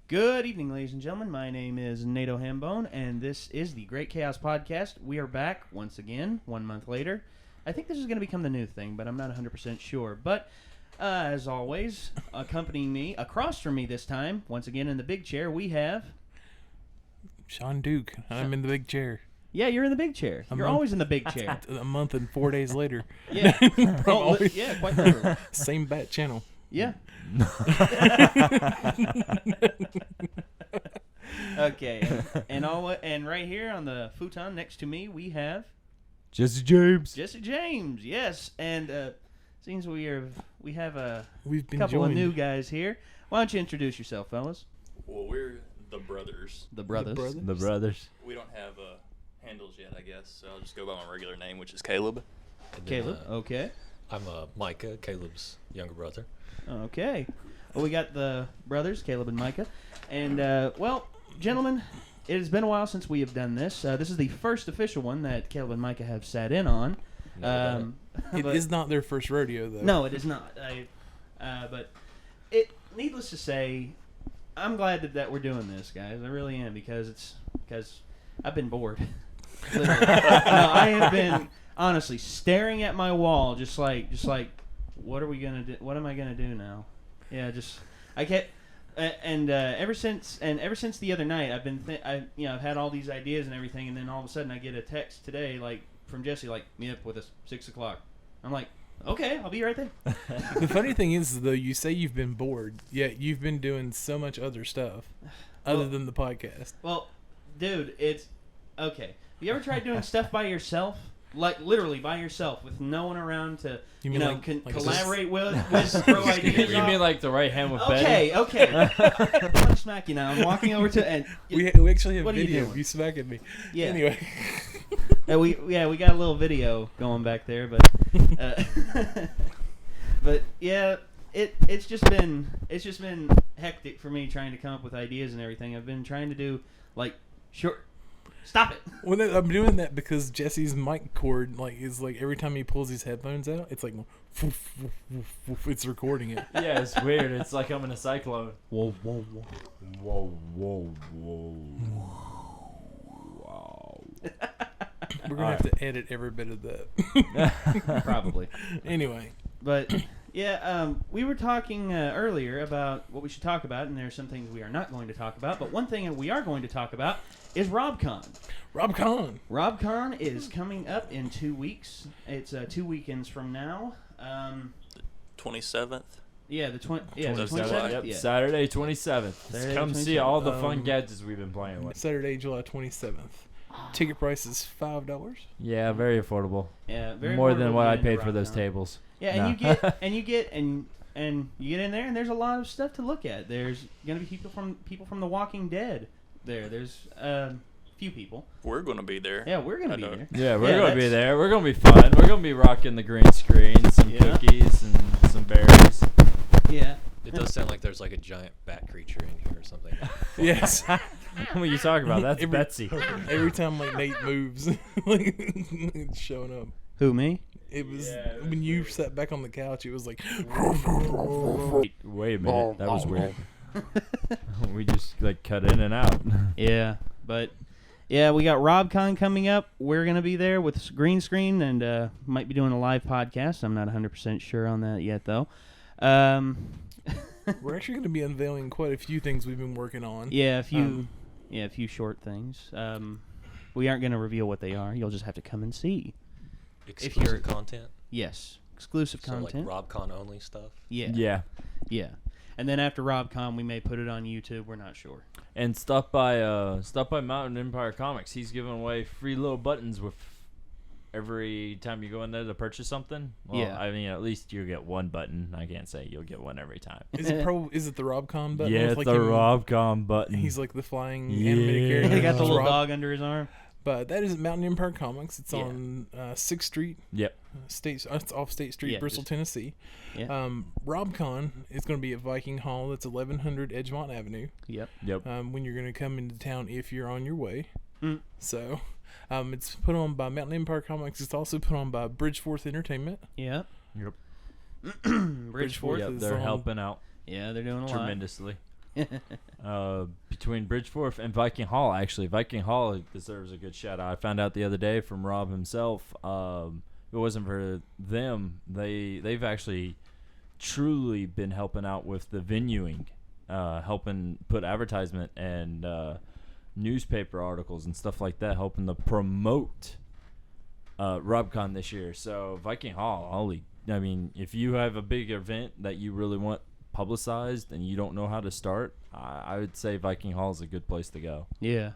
Good evening, ladies and gentlemen. My name is Nato Hambone, and this is the Great Chaos Podcast. We are back once again, 1 month later. I think this is going to become the new thing, but I'm not 100% sure. But, as always, accompanying me, across from me this time, once again in the big chair, we have... Shawn Duke. I'm in the big chair. Yeah, you're in the big chair. You're always in the big chair. A month and 4 days later. Yeah. Yeah, quite literally. Same bat channel. Yeah. Okay, and right here on the futon next to me we have Jesse James. Jesse James. Yes, and seems we have a We've been couple joined. of new guys here. Why don't you introduce yourself, fellas? Well, we're the brothers. The brothers. The brothers. We don't have handles yet, I guess, so I'll just go by my regular name, which is Caleb. And then, Caleb. Okay. I'm Micah, Caleb's younger brother. Okay. Well, we got the brothers, Caleb and Micah, and well, gentlemen, it has been a while since we have done this. This is the first official one that Caleb and Micah have sat in on. It is not their first rodeo, though. No, it is not. But needless to say, I'm glad that we're doing this, guys. I really am, because I've been bored. Literally. No, I have been honestly staring at my wall, just like, what are we gonna do? What am I gonna do now? Yeah, I can't. And ever since the other night, I've been I've had all these ideas and everything, and then all of a sudden I get a text today, like from Jesse, like, meet up with us 6 o'clock. I'm like, okay, I'll be right there. The funny thing is, though, you say you've been bored, yet you've been doing so much other stuff other than the podcast. Well, dude, it's okay. Have you ever tried doing stuff by yourself? Like, literally by yourself, with no one around to, collaborate with throw ideas You off? mean like the right hand with Okay. I'm gonna smack you now. I'm walking over to and We actually have What are you video doing? of you smacking me. yeah. Anyway. We got a little video going back there, but but yeah, it's just been hectic for me trying to come up with ideas and everything. I've been trying to do Stop it. Well, I'm doing that because Jesse's mic cord, is every time he pulls his headphones out, it's like, woof, woof, woof, woof, it's recording it. Yeah, it's weird. It's like I'm in a cyclone. Whoa, whoa, whoa. Whoa, whoa, whoa. Wow. We're going to have to edit every bit of that. Probably. Anyway. But yeah, we were talking earlier about what we should talk about, and there are some things we are not going to talk about. But one thing that we are going to talk about is Robcon. Robcon. Robcon is coming up in 2 weeks. It's 2 weekends from now. 27th. Yeah, the 27th. Yep, Yeah. Saturday 27th. Saturday Come 27th. see all the fun gadgets we've been playing with. Saturday, July 27th. Ticket price is $5. Yeah, very affordable. Yeah, very More affordable than to what get I into paid for those Robcon. tables. Yeah, and you get in there, and there's a lot of stuff to look at. There's gonna be people from The Walking Dead. There's few people. We're going to be there. Yeah, we're gonna be know. there. Yeah, we're going to be that's- there. We're going to be fun. We're going to be rocking the green screen, some cookies, and some berries. Yeah. It does sound like there's like a giant bat creature in here or something. Yes. What are you talking about? That's Betsy. Every time Nate moves, it's showing up. Who, me? It was when you sat back on the couch. It was like. Wait a minute. That was weird. We just cut in and out. Yeah, but yeah, we got Robcon coming up. We're gonna be there with green screen and might be doing a live podcast. I'm not 100% sure on that yet, though. We're actually going to be unveiling quite a few things we've been working on. Yeah, a few short things. We aren't gonna reveal what they are. You'll just have to come and see. Exclusive content. Yes, exclusive So content. like Robcon only stuff. Yeah. And then after Robcon, we may put it on YouTube. We're not sure. And stop by Mountain Empire Comics. He's giving away free little buttons with every time you go in there to purchase something. Well, Yeah. I mean, at least you get one button. I can't say you'll get one every time. Is it the Robcon button? Yeah, with, it's the Robcon button. He's like the flying animated character. He got the little Rob. dog under his arm. But that is Mountain Empire Comics. It's on 6th Street. Yep. It's off State Street, Yeah, Bristol, Tennessee. Yeah. Robcon is going to be at Viking Hall. That's 1100 Edgemont Avenue. Yep. When you're going to come into town if you're on your way. Mm. So, it's put on by Mountain Empire Comics. It's also put on by Bridgeforth Entertainment. Yep. Yep. Bridgeforth. Yep, Yep. is They're on- helping out Yeah, they're doing a lot. tremendously. between Bridgeforth and Viking Hall. Actually, Viking Hall deserves a good shout out. I found out the other day from Rob himself. If it wasn't for them, they've actually truly been helping out with the venuing, helping put advertisement and newspaper articles and stuff like that, helping to promote Robcon this year. So Viking Hall, I mean, if you have a big event that you really want publicized and you don't know how to start, I would say Viking Hall is a good place to go. Yeah.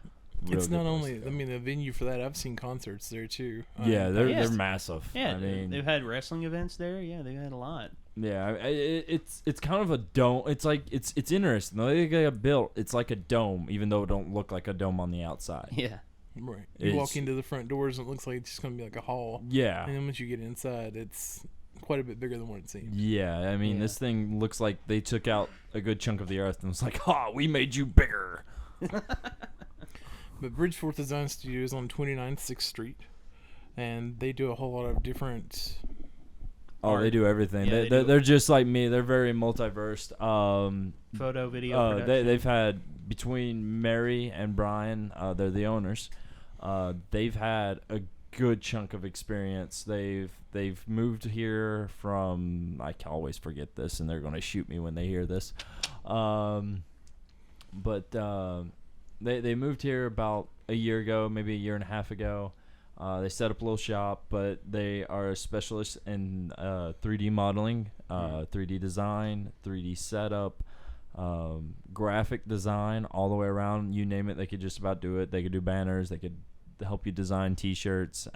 It's not only, I mean, the venue for that. I've seen concerts there too. Yeah, they're massive. Yeah, I mean, they've had wrestling events there. Yeah, they've had a lot. Yeah, it's kind of a dome. It's like it's interesting. The way they got built, it's like a dome, even though it don't look like a dome on the outside. Yeah. Right. You walk into the front doors and it looks like it's just going to be like a hall. Yeah. And then once you get inside, it's quite a bit bigger than what it seems. Yeah, I mean, this thing looks like they took out a good chunk of the earth and was like, "Ha, we made you bigger." But Bridgeforth Design Studio is on 29th 6th Street, and they do a whole lot of different. Oh, they do everything. Yeah, they're just like me. They're very multiversed. Photo, video, production. They've had, between Mary and Brian, they're the owners. They've had a good chunk of experience. They've moved here from, I can always forget this, and they're going to shoot me when they hear this. But they moved here about a year ago, maybe a year and a half ago. They set up a little shop, but they are a specialist in 3D modeling, 3D design, 3D setup, graphic design, all the way around. You name it, they could just about do it. They could do banners. They could help you design T-shirts.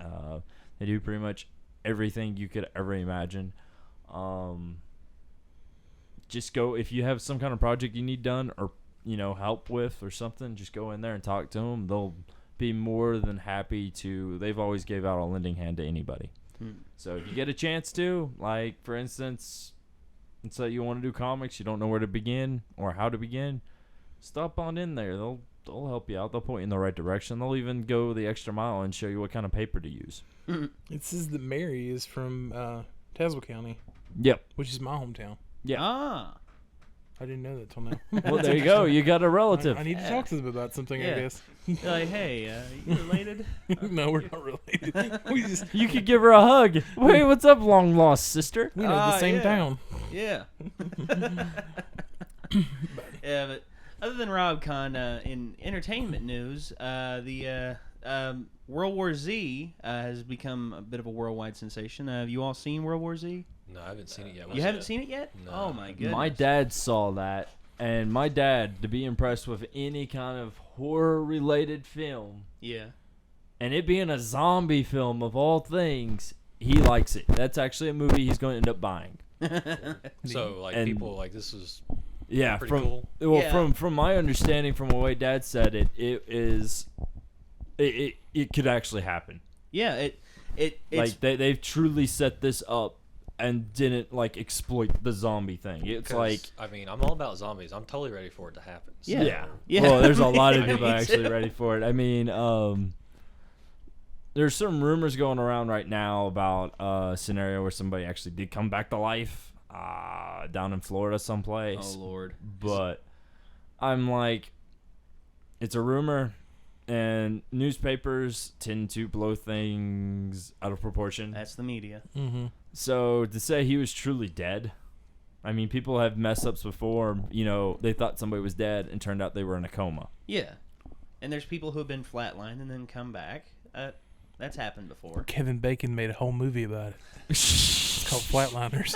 They do pretty much everything you could ever imagine. Just go, if you have some kind of project you need done or help with or something, just go in there and talk to them. They'll be more than happy to. They've always gave out a lending hand to anybody. So if you get a chance to, like, for instance, let's say you want to do comics, you don't know where to begin or how to begin, stop on in there. They'll help you out. They'll point you in the right direction. They'll even go the extra mile and show you what kind of paper to use. It says that Mary is from Tazewell County. Yep. Which is my hometown. Yeah. Ah. I didn't know that till now. Well, there you go. You got a relative. I need to talk to them about something, I guess. Like, hey, you related? No, we're not related. You could give her a hug. Hey, what's up, long lost sister? We know the same yeah. town. Yeah. Yeah, but other than Robcon, in entertainment news, the World War Z has become a bit of a worldwide sensation. Have you all seen World War Z? No, I haven't seen it yet. You haven't seen it yet? No. Oh, my goodness. My dad saw that, and my dad, to be impressed with any kind of horror-related film, Yeah. and it being a zombie film of all things, he likes it. That's actually a movie he's going to end up buying. So, like, And- people, like, this is Yeah, pretty cool. Well, Yeah. from my understanding, from the way Dad said it, it could actually happen. Yeah, it's Like they've truly set this up and didn't like exploit the zombie thing. It's 'cause, like, I mean, I'm all about zombies. I'm totally ready for it to happen. So. Yeah. Well, there's a lot of Me people actually too. ready for it. I mean, there's some rumors going around right now about a scenario where somebody actually did come back to life down in Florida someplace. Oh, Lord. But I'm like, it's a rumor, and newspapers tend to blow things out of proportion. That's the media. Mm-hmm. So to say he was truly dead, I mean, people have mess ups before. They thought somebody was dead and turned out they were in a coma. Yeah. And there's people who have been flatlined and then come back. That's happened before. Kevin Bacon made a whole movie about it. It's called Flatliners.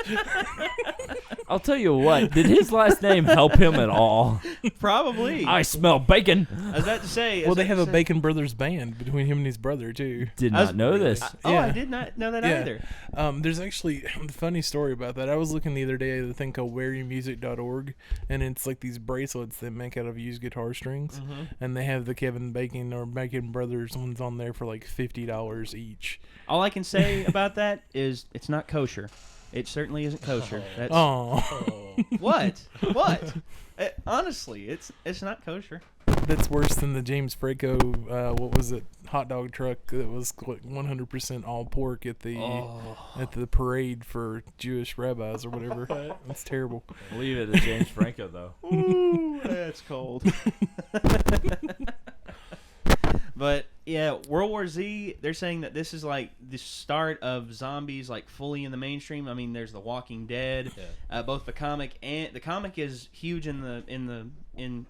I'll tell you what, did his last name help him at all? Probably. I smell bacon. I was about to say. Well, they have a Bacon Brothers band between him and his brother, too. Did I was- not know this. I Yeah. did not know that Yeah. either. There's actually a funny story about that. I was looking the other day at a thing called wearyourmusic.org, and it's like these bracelets they make out of used guitar strings, and they have the Kevin Bacon or Bacon Brothers ones on there for like $50 each. All I can say about that is it's not kosher. It certainly isn't kosher. That's, Oh, What? What? Honestly, it's not kosher. That's worse than the James Franco. What was it? Hot dog truck that was like 100% all pork at the parade for Jewish rabbis or whatever. That's terrible. Leave it to James Franco though. Ooh, that's cold. But yeah, World War Z, they're saying that this is like the start of zombies like fully in the mainstream. I mean, there's The Walking Dead, both the comic is huge in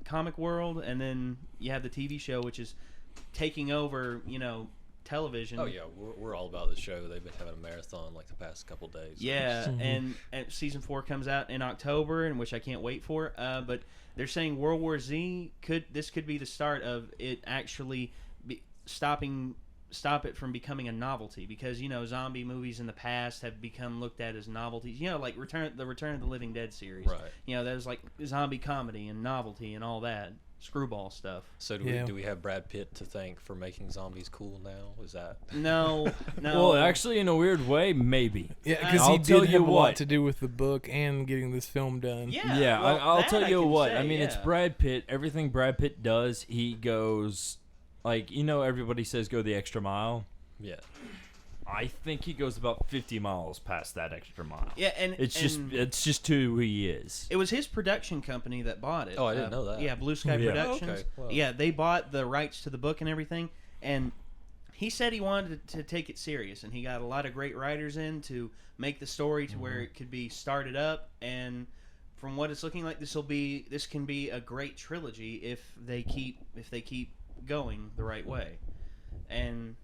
comic world, and then you have the TV show, which is taking over, television. Oh yeah, we're all about the show. They've been having a marathon like the past couple days. Yeah, and season 4 comes out in October, and which I can't wait for. But they're saying World War Z could be the start of it actually stop it from becoming a novelty, because zombie movies in the past have become looked at as novelties. Like the Return of the Living Dead series. Right. That was like zombie comedy and novelty and all that screwball stuff. So do we have Brad Pitt to thank for making zombies cool now? Is that no? Well, actually, in a weird way, maybe. Yeah, because he did have a lot to do with the book and getting this film done. Yeah. Well, I'll tell you what. Say, I mean, it's Brad Pitt. Everything Brad Pitt does, he goes like everybody says go the extra mile. Yeah. I think he goes about 50 miles past that extra mile. Yeah, and it's just who he is. It was his production company that bought it. Oh, I didn't know that. Yeah, Blue Sky Productions. Oh, okay. Wow. Yeah, they bought the rights to the book and everything, and he said he wanted to take it serious, and he got a lot of great writers in to make the story to where it could be started up. And from what it's looking like, this can be a great trilogy if they keep going the right way. And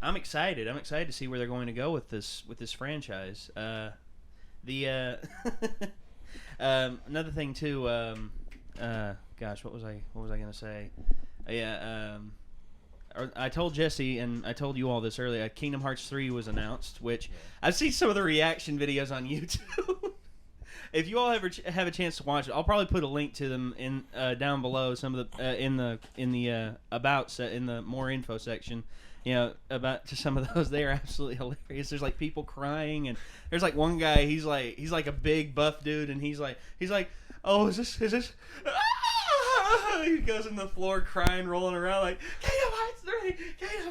I'm excited. I'm excited to see where they're going to go with this franchise. Another thing too. Gosh, what was I going to say? I told Jesse and I told you all this earlier. Kingdom Hearts 3 was announced, which I've seen some of the reaction videos on YouTube. If you all ever have a chance to watch it, I'll probably put a link to them in down below. Some of the in the about set in the more info section. About just some of those. They are absolutely hilarious. There's like people crying, and there's like one guy. He's like a big buff dude, and he's like, oh, is this? He goes in the floor crying, rolling around like Kingdom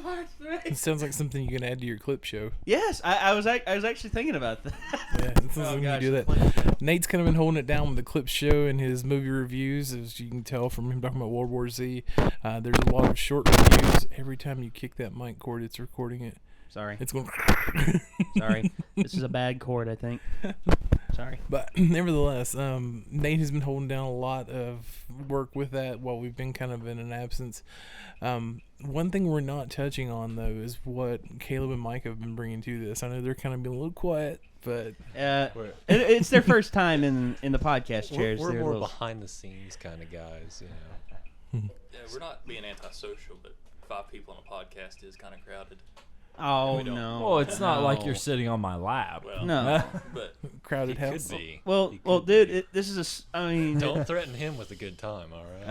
Hearts 3. It sounds like something you can add to your clip show. Yes, I was actually thinking about that. Yeah, it sounds like you do that. Nate's kind of been holding it down with the clip show and his movie reviews, as you can tell from him talking about World War Z. There's a lot of short reviews. Every time you kick that mic cord, it's recording it. Sorry. It's going. Sorry. This is a bad cord, I think. Sorry. But nevertheless, Nate has been holding down a lot of work with that while we've been kind of in an absence. One thing we're not touching on, though, is what Caleb and Micah have been bringing to this. I know they're kind of being a little quiet, but it's their first time in the podcast chairs. We're more behind the scenes kind of guys, Yeah, we're not being antisocial, but 5 people on a podcast is kind of crowded. Oh, no. Well, it's not like you're sitting on my lap. Well, no. But crowded he house. could be. Well, dude, this is I mean, Don't threaten him with a good time, all right?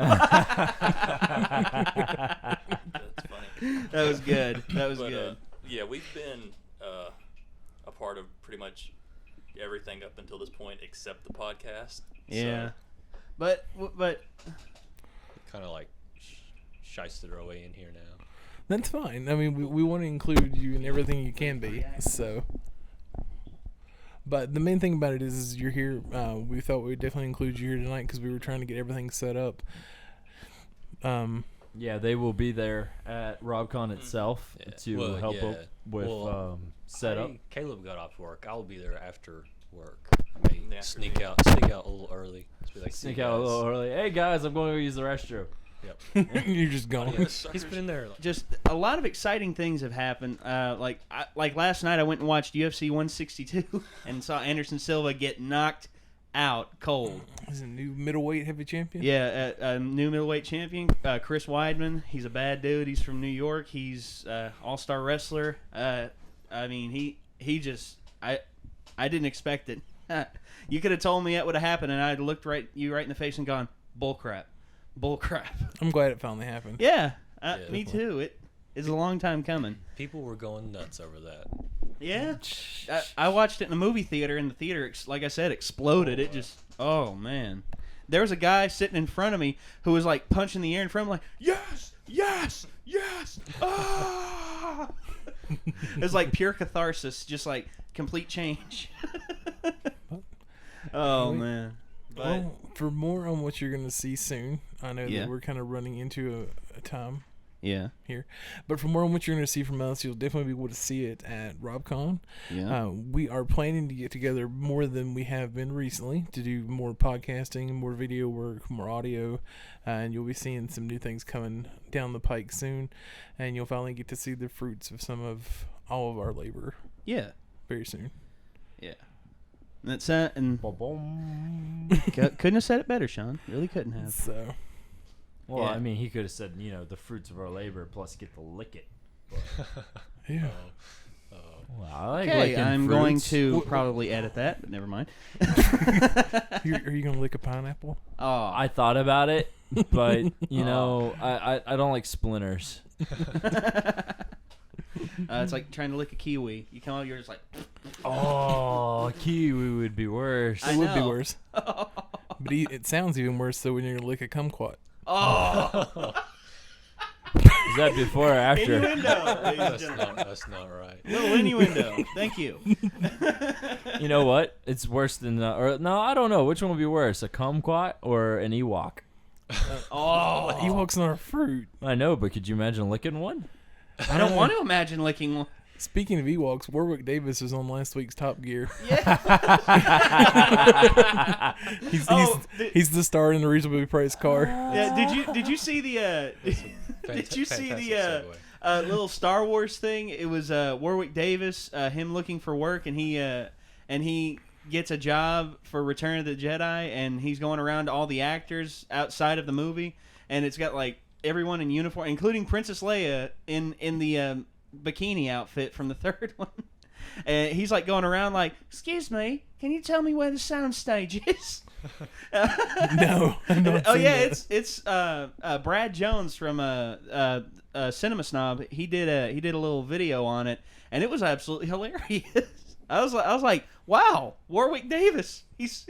that's funny. That was good. That was good. Yeah, we've been a part of pretty much everything up until this point except the podcast. Yeah. So, But Kind of like shysted our way in here now. That's fine. I mean, we want to include you in everything you can be. So, but the main thing about it is you're here. We thought we'd definitely include you here tonight because we were trying to get everything set up. Yeah, they will be there at Robcon itself to help up with setup. Caleb got off work. I'll be there after work. I may sneak out a little early. Sneak out a little early. Hey guys, I'm going to use the restroom. Yep. You're just gone. He's been in there. just a lot of exciting things have happened. Like last night, I went and watched UFC 162 and saw Anderson Silva get knocked out cold. He's a new middleweight heavy champion. Yeah, a new middleweight champion, Chris Weidman. He's a bad dude. He's from New York. He's all-star wrestler. I mean, he just I didn't expect it. You could have told me that would have happened, and I'd looked you right in the face and gone, bullcrap. I'm glad it finally happened. Yeah, definitely. me too. It is a long time coming. People were going nuts over that. Yeah, I watched it in a movie theater, and the theater, like I said, exploded. It just, oh man, there was a guy sitting in front of me who was like punching the air in front of me, like, yes, yes, yes, ah. It was like pure catharsis, just like complete change. Oh man! But Well, for more on what you're going to see soon, I know Yeah. that we're kind of running into a time yeah, here. But for more on what you're going to see from us, you'll definitely be able to see it at Robcon. yeah, We are planning to get together more than we have been recently to do more podcasting, more video work, more audio, and you'll be seeing some new things coming down the pike soon, and you'll finally get to see the fruits of all of our labor yeah, very soon. yeah. And that's and couldn't have said it better, Shawn. Really couldn't have. So, Well, Yeah. I mean, he could have said, the fruits of our labor plus get to lick it. yeah. Well, I like Okay, licking I'm going fruits. to probably edit that, but never mind. Are you going to lick a pineapple? Oh, I thought about it, but I don't like splinters. it's like trying to lick a kiwi. You come out, you're just like, Oh, kiwi would be worse. I It would be know. worse. But it sounds even worse though when you're going to lick a kumquat. oh, Is that before or after? innuendo, ladies and gentlemen. That's not right. Little innuendo. Thank you. You know what? It's worse than or no, I don't know. Which one would be worse, a kumquat or an Ewok? Oh, Ewoks are a fruit. I know, but could you imagine licking one? I don't want to imagine licking one. Speaking of Ewoks, Warwick Davis was on last week's Top Gear. He's the star in the reasonably priced car. Yeah, did you see the did you see the little Star Wars thing? It was Warwick Davis, him looking for work, and he gets a job for Return of the Jedi, and he's going around to all the actors outside of the movie, and it's got like everyone in uniform, including Princess Leia in the bikini outfit from the third one. And he's like going around like, "Excuse me, can you tell me where the sound stage is?" No. I've not Oh seen yeah, that. it's Brad Jones from Cinema Snob. He did a little video on it, and it was absolutely hilarious. I was like, wow, Warwick Davis. He's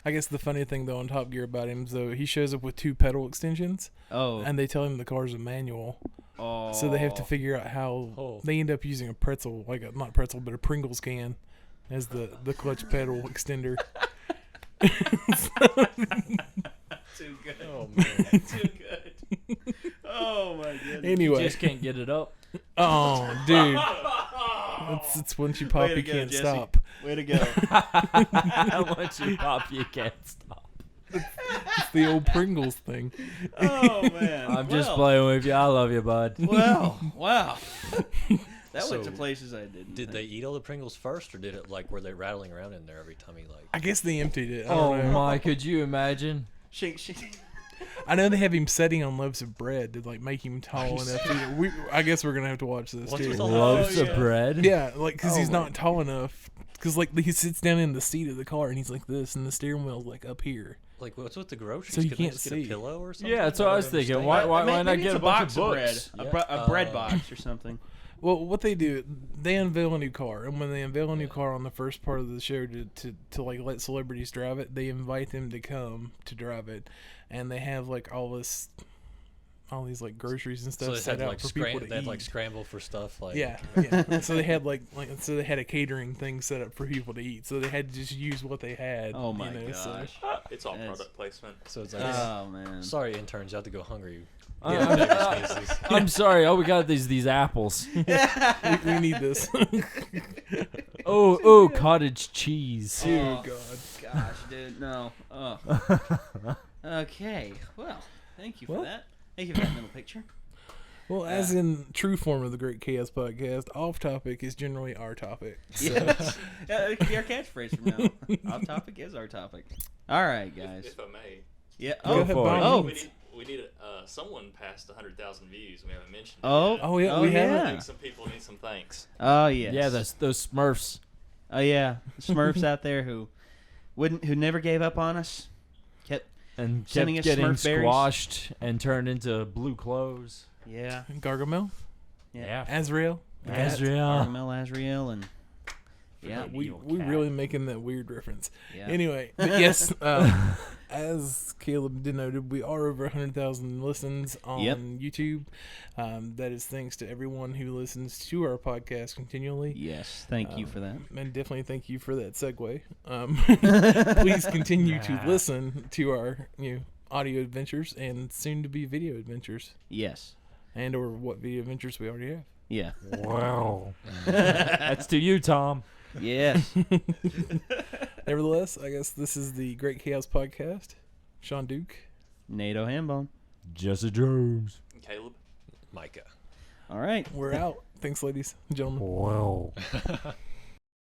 I guess the funny thing though on Top Gear about him is though he shows up with 2 pedal extensions, and they tell him the car's a manual. oh, So they have to figure out how they end up using a pretzel, not pretzel, but a Pringles can as the clutch pedal extender. too good, Oh man. too good. Oh my goodness. Anyway, Just can't get it up. oh dude, it's once you pop Way to you go, can't Jesse. stop. Way to go. Once you pop, you can't stop. It's the old Pringles thing. Oh man. I'm just playing with you. I love you, bud. Well, wow. That went to So, places I didn't. Did they think. eat all the Pringles first, or did it were they rattling around in there every time he I guess they emptied it. I Oh don't know. my, could you imagine? She, I know they have him setting on loaves of bread to make him tall enough. I guess we're gonna have to watch this What's too. with all Loaves of yeah. bread? Yeah, because Oh he's my- not tall enough. Because he sits down in the seat of the car and he's like this, and the steering wheel's like up here. what's with the groceries? So you Could they can't just get see. a pillow or something? Yeah, that's what I was thinking. don't Why understand. not maybe get it's a bunch box of bread, books? a bread box or something. Well, what they do, they unveil a new car, and when they unveil a new car on the first part of the show to let celebrities drive it, they invite them to come to drive it, and they have all these groceries and So stuff they set had out for people to they had eat. scramble for stuff Yeah. So they had they had a catering thing set up for people to eat. So they had to just use what they had. Oh my so- gosh. It's all Yes. product placement. So it's like, Oh man. sorry, interns, you have to go hungry. I'm sorry. Oh, we got these apples. we need this. Oh, cottage cheese. Oh God. Gosh, dude, no. Oh. Okay. Well, thank you for that. Thank you for that middle picture. Well, as in true form of the Great Chaos Podcast, off topic is generally our topic. So. Yes. It could be our catchphrase from now. Off topic is our topic. All right, guys. If I may, Yeah. Go Oh. ahead, for by it. all Oh. means. we need someone passed 100,000 views. We haven't mentioned. it Oh. yet. Oh yeah, Oh, we yeah. have I it. think some people need some thanks. Oh yes. Yeah, those Smurfs. Oh yeah. Smurfs out there who never gave up on us. Kept. And kept Sending us getting Smurf berries. squashed and turned into blue clothes. Yeah. Gargamel, Yeah. Azrael. Azrael. Carmel Azrael and Yeah. We Evil we cat. really making that weird reference. Yeah. Anyway, but yes, as Caleb denoted, we are over 100,000 listens on Yep. YouTube. That is thanks to everyone who listens to our podcast continually. Yes. Thank you for that. And definitely thank you for that segue. Please continue to listen to our audio adventures and soon to be video adventures, Yes. and or what video adventures we already have. Yeah. Wow. That's to you, Tom. Yes. Nevertheless, I guess this is the Great Chaos Podcast. Shawn Duke. NATO Hambone. Jesse Jones. Caleb. Micah. All right. We're out. Thanks, ladies and gentlemen. Wow.